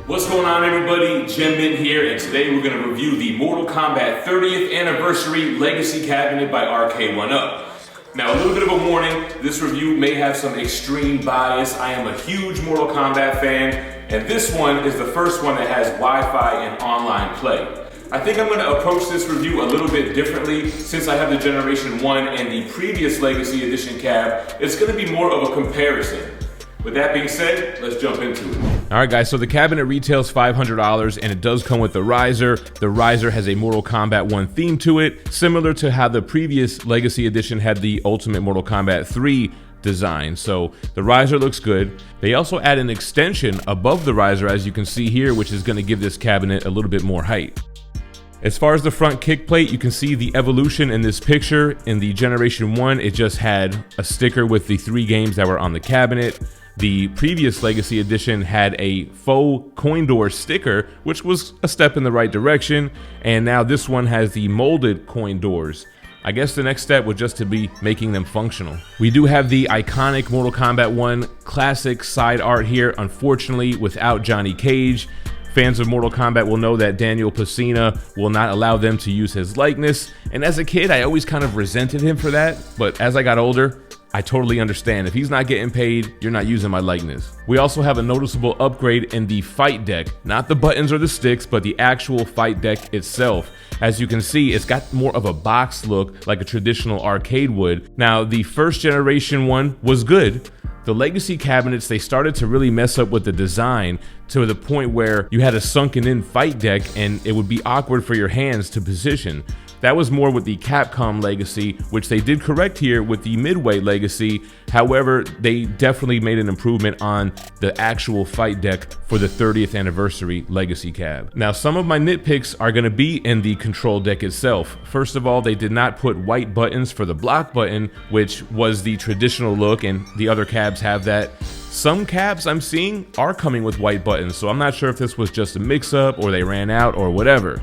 What's going on, everybody? GemMint here, and today we're going to review the Mortal Kombat 30th Anniversary Legacy Cabinet by Arcade1Up. Now, a little bit of a warning, this review may have some extreme bias. I am a huge Mortal Kombat fan, and this one is the first one that has Wi-Fi and online play. I think I'm going to approach this review a little bit differently since I have the Generation 1 and the previous Legacy Edition cab. It's going to be more of a comparison. With that being said, let's jump into it. All right, guys, so the cabinet retails $500 and it does come with the riser. The riser has a Mortal Kombat 1 theme to it, similar to how the previous Legacy Edition had the Ultimate Mortal Kombat 3 design. So the riser looks good. They also add an extension above the riser, as you can see here, which is going to give this cabinet a little bit more height. As far as the front kick plate, you can see the evolution in this picture. In the Generation 1, it just had a sticker with the 3 games that were on the cabinet. The previous Legacy Edition had a faux coin door sticker, which was a step in the right direction, and now this one has the molded coin doors. I guess the next step would just to be making them functional. We do have the iconic Mortal Kombat 1 classic side art here, unfortunately without Johnny Cage. Fans of Mortal Kombat will know that Daniel Pesina will not allow them to use his likeness, and as a kid I always kind of resented him for that, but as I got older, I totally understand. If he's not getting paid, you're not using my likeness. We also have a noticeable upgrade in the fight deck. Not the buttons or the sticks, but the actual fight deck itself. As you can see, it's got more of a box look like a traditional arcade would. Now, the first generation one was good. The Legacy cabinets, they started to really mess up with the design to the point where you had a sunken in fight deck and it would be awkward for your hands to position. That was more with the Capcom Legacy, which they did correct here with the Midway Legacy. However, they definitely made an improvement on the actual fight deck for the 30th Anniversary Legacy cab. Now, some of my nitpicks are going to be in the control deck itself. First of all, they did not put white buttons for the block button, which was the traditional look, and the other cabs have that. Some cabs I'm seeing are coming with white buttons, so I'm not sure if this was just a mix-up or they ran out or whatever.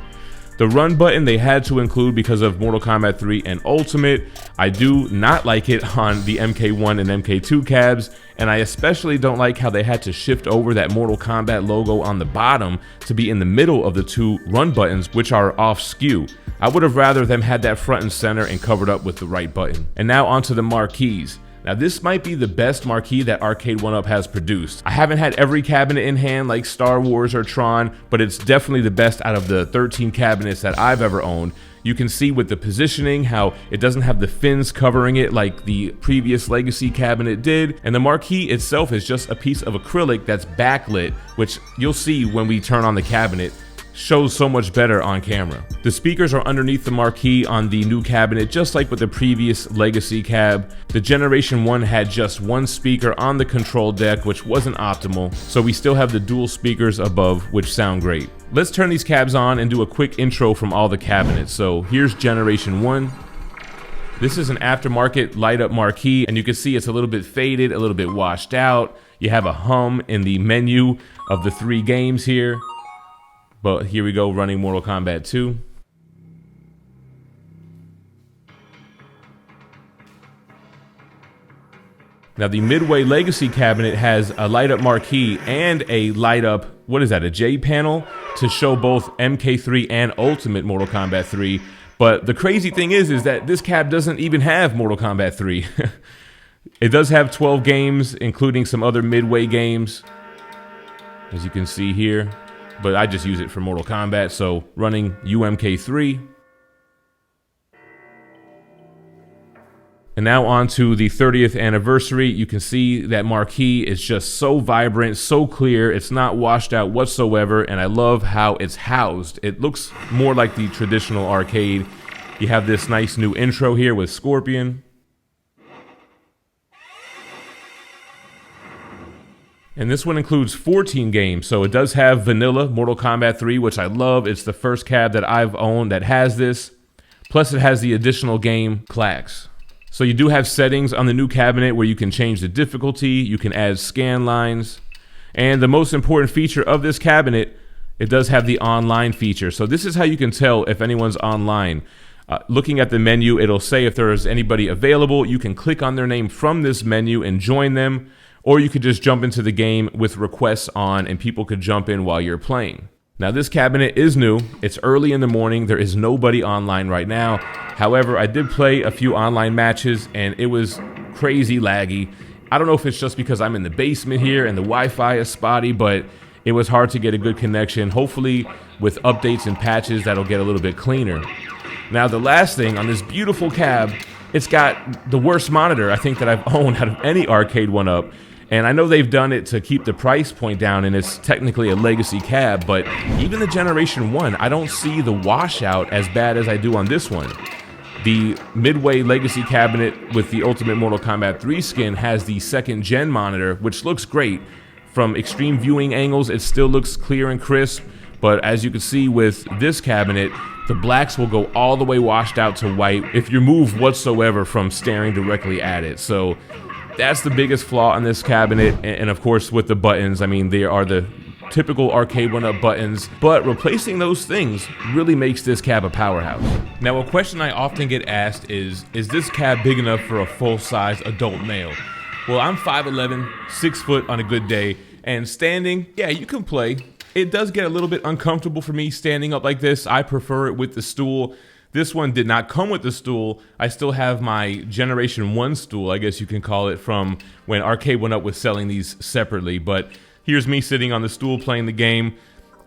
The run button they had to include because of Mortal Kombat 3 and Ultimate. I do not like it on the MK1 and MK2 cabs, and I especially don't like how they had to shift over that Mortal Kombat logo on the bottom to be in the middle of the 2 run buttons, which are off skew. I would have rather them had that front and center and covered up with the right button. And now onto the marquees. Now, this might be the best marquee that Arcade1Up has produced. I haven't had every cabinet in hand like Star Wars or Tron, but it's definitely the best out of the 13 cabinets that I've ever owned. You can see with the positioning how it doesn't have the fins covering it like the previous Legacy cabinet did, and the marquee itself is just a piece of acrylic that's backlit, which you'll see when we turn on the cabinet. Shows so much better on camera. The speakers are underneath the marquee on the new cabinet, just like with the previous Legacy cab. The Generation 1 had just 1 speaker on the control deck, which wasn't optimal, so we still have the dual speakers above, which sound great. Let's turn these cabs on and do a quick intro from all the cabinets. So here's Generation 1. This is an aftermarket light-up marquee, and you can see it's a little bit faded, a little bit washed out. You have a hum in the menu of the 3 games here. But here we go, running Mortal Kombat 2. Now, the Midway Legacy cabinet has a light-up marquee and a light-up, what is that, a J panel to show both MK3 and Ultimate Mortal Kombat 3. But the crazy thing is that this cab doesn't even have Mortal Kombat 3. It does have 12 games, including some other Midway games, as you can see here. But I just use it for Mortal Kombat, so running UMK3. And now on to the 30th anniversary. You can see that marquee is just so vibrant, so clear. It's not washed out whatsoever, and I love how it's housed. It looks more like the traditional arcade. You have this nice new intro here with Scorpion. And this one includes 14 games, so it does have vanilla Mortal Kombat 3, which I love. It's the first cab that I've owned that has this. Plus it has the additional game Clax. So you do have settings on the new cabinet where you can change the difficulty, you can add scan lines. And the most important feature of this cabinet, it does have the online feature. So this is how you can tell if anyone's online. Looking at the menu, it'll say if there is anybody available. You can click on their name from this menu and join them. or you could just jump into the game with requests on and people could jump in while you're playing. Now this cabinet is new, it's early in the morning, there is nobody online right now. However, I did play a few online matches and it was crazy laggy. I don't know if it's just because I'm in the basement here and the Wi-Fi is spotty, but it was hard to get a good connection. Hopefully with updates and patches that'll get a little bit cleaner. Now the last thing on this beautiful cab, it's got the worst monitor I think that I've owned out of any Arcade1Up. And I know they've done it to keep the price point down and it's technically a legacy cab, but even the Generation 1, I don't see the washout as bad as I do on this one. The Midway Legacy cabinet with the Ultimate Mortal Kombat 3 skin has the 2nd gen monitor, which looks great. From extreme viewing angles, it still looks clear and crisp, but as you can see with this cabinet, the blacks will go all the way washed out to white if you move whatsoever from staring directly at it. So that's the biggest flaw in this cabinet, and of course with the buttons, I mean, they are the typical Arcade1Up buttons, but replacing those things really makes this cab a powerhouse. Now a question I often get asked is this cab big enough for a full-size adult male? Well, I'm 5'11", 6 foot on a good day, and standing, yeah, you can play. It does get a little bit uncomfortable for me standing up like this. I prefer it with the stool. This one did not come with the stool. I still have my Generation 1 stool, I guess you can call it, from when Arcade1Up was selling these separately. But here's me sitting on the stool playing the game.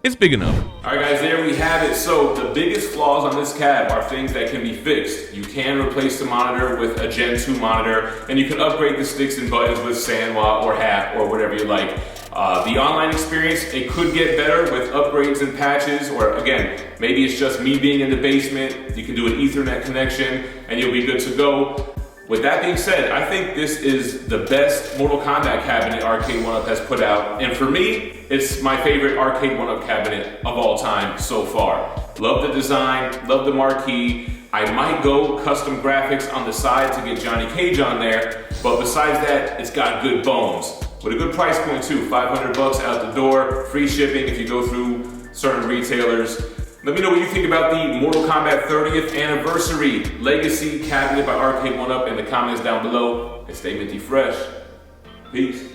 It's big enough. All right guys, there we have it. So the biggest flaws on this cab are things that can be fixed. You can replace the monitor with a Gen 2 monitor, and you can upgrade the sticks and buttons with Sanwa or HAP or whatever you like. The online experience, it could get better with upgrades and patches, or again, maybe it's just me being in the basement. You can do an Ethernet connection and you'll be good to go. With that being said, I think this is the best Mortal Kombat cabinet Arcade1Up has put out. And for me, it's my favorite Arcade1Up cabinet of all time so far. Love the design, love the marquee. I might go custom graphics on the side to get Johnny Cage on there, but besides that, it's got good bones. With a good price point too, 500 bucks out the door, free shipping if you go through certain retailers. Let me know what you think about the Mortal Kombat 30th Anniversary Legacy Cabinet by Arcade1Up in the comments down below. And stay minty fresh. Peace.